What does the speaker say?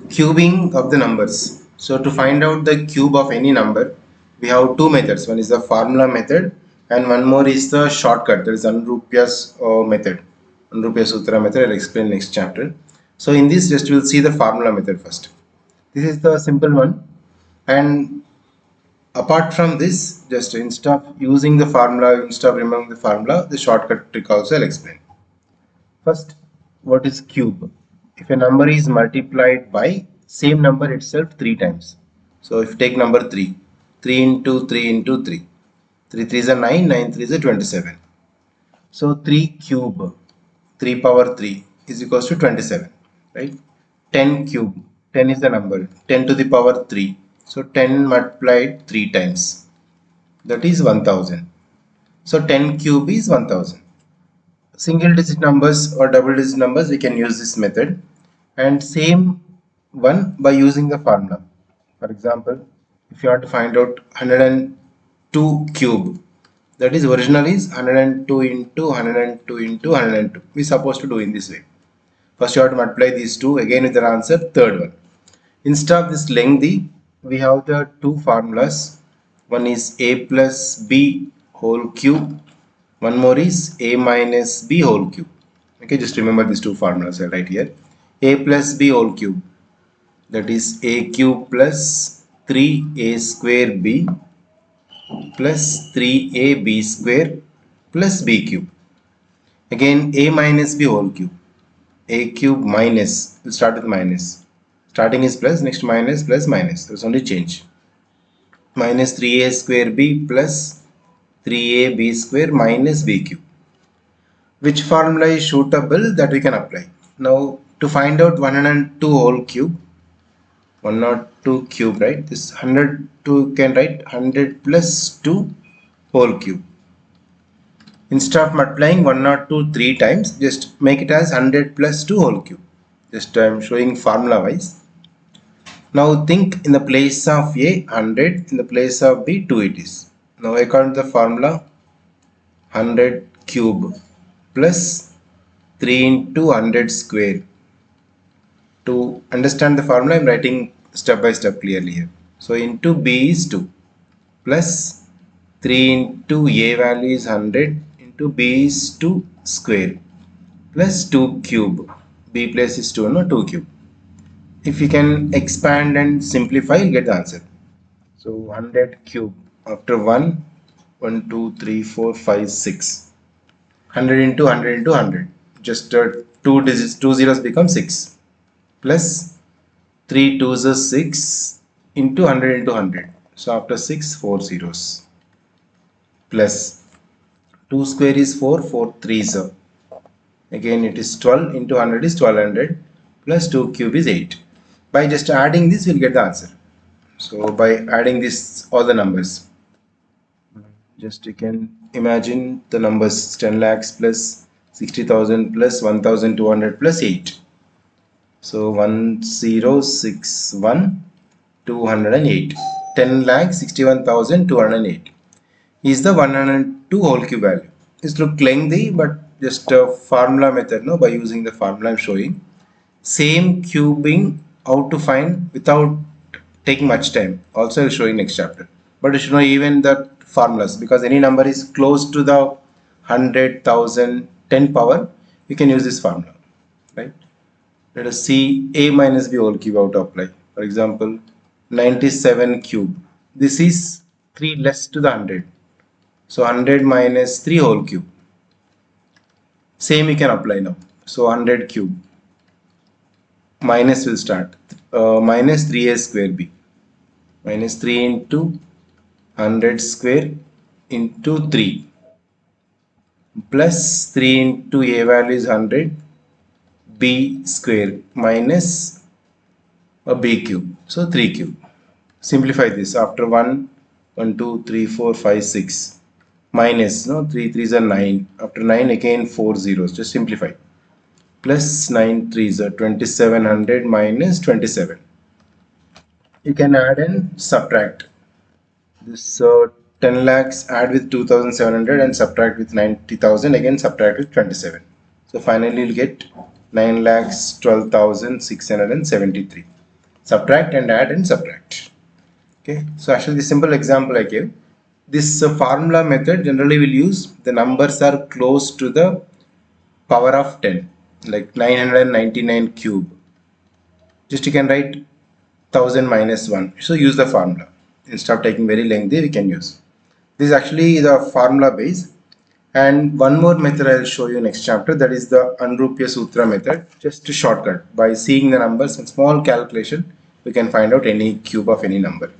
Cubing of the numbers. So to find out the cube of any number, we have two methods. One is the formula method and one more is the shortcut. That is Anurupya's method. Anurupya Sutra method. I'll explain next chapter. So in this just we'll see the formula method first. This is the simple one, and apart from this, just instead of using the formula, instead of remembering the formula, the shortcut trick also I'll explain. First, what is cube? If a number is multiplied by same number itself three times. So if you take number 3, 3 into 3 into 3. 3 3 is a 9, 9 3 is a 27. So 3 cube, 3 power 3 is equals to 27, right? 10 cube, 10 is the number, 10 to the power 3. So 10 multiplied 3 times, that is 1000. So 10 cube is 1000. Single digit numbers or double digit numbers, we can use this method, and same one by using the formula. For example, if you want to find out 102 cube, that is original is 102 into 102 into 102. We supposed to do in this way. First you have to multiply these two again with the answer third one. Instead of this lengthy, we have the two formulas. One is a plus b whole cube. One more is a minus b whole cube. Okay, just remember these two formulas right here. A plus b whole cube, that is a cube plus 3a square b plus 3ab square plus b cube. Again a minus b whole cube. A cube minus, we'll start with minus. Starting is plus, next minus, plus minus. There's only change. Minus 3a square b plus 3ab square minus b cube. Which formula is suitable that we can apply? Now to find out 102 whole cube, 102 cube, right? This 102 can write 100 plus 2 whole cube. Instead of multiplying 102 3 times, just make it as 100 plus 2 whole cube. Just I am showing formula wise. Now think in the place of A 100, in the place of B 2 it is. Now according to the formula, 100 cube plus 3 into 100 square. To understand the formula, I am writing step by step clearly here. So into B is 2 plus 3 into A value is 100 into B is 2 square plus 2 cube. B place is 2, no, 2 cube. If you can expand and simplify, you get the answer. So 100 cube after 1, 1, 2, 3, 4, 5, 6. 100 into 100 into 100. Just 2 digits, 2 zeros become 6. Plus 3 2s are 6 into 100 into 100. So after 6, 4 zeros. Plus 2 square is 4, 4 3s are. Again it is 12 into 100 is 1200 plus 2 cube is 8. By just adding this, we'll get the answer. So by adding this, all the numbers, just you can imagine the numbers 10 lakhs plus 60,000 plus 1,200 plus 8. So 1061 208. 10 lakh 61,208 is the 102 whole cube value. This look lengthy, but just a formula method, no, by using the formula I'm showing. Same cubing how to find without taking much time, also I'll show you next chapter. But you should know even the formulas, because any number is close to the 100, 1000, 10 power, you can use this formula, right? Let us see a minus b whole cube how to apply. For example, 97 cube, this is 3 less to the 100, so 100 minus 3 whole cube. Same you can apply now. So 100 cube minus will start, minus 3a square b, minus 3 into 100 square into 3 plus 3 into a value is 100 b square minus a b cube, so 3 cube. Simplify this after 1 1 2 3 4 5 6 minus, no, 3 3s are 9, after 9 again 4 zeros, just simplify, plus 9 3s are 2700 minus 27. You can add and subtract this 10 lakhs, add with 2700 and subtract with 90,000, again subtract with 27. So finally you'll get 9 lakhs 12,673. Subtract and add and subtract. Okay, so actually the simple example I gave, this formula method generally will use the numbers are close to the power of 10, like 999 cube. Just you can write 1000 minus 1. So use the formula. Instead of taking very lengthy, we can use. This is actually the formula base. And one more method I will show you next chapter, that is the Anrupya Sutra method. Just to shortcut, by seeing the numbers and small calculation, we can find out any cube of any number.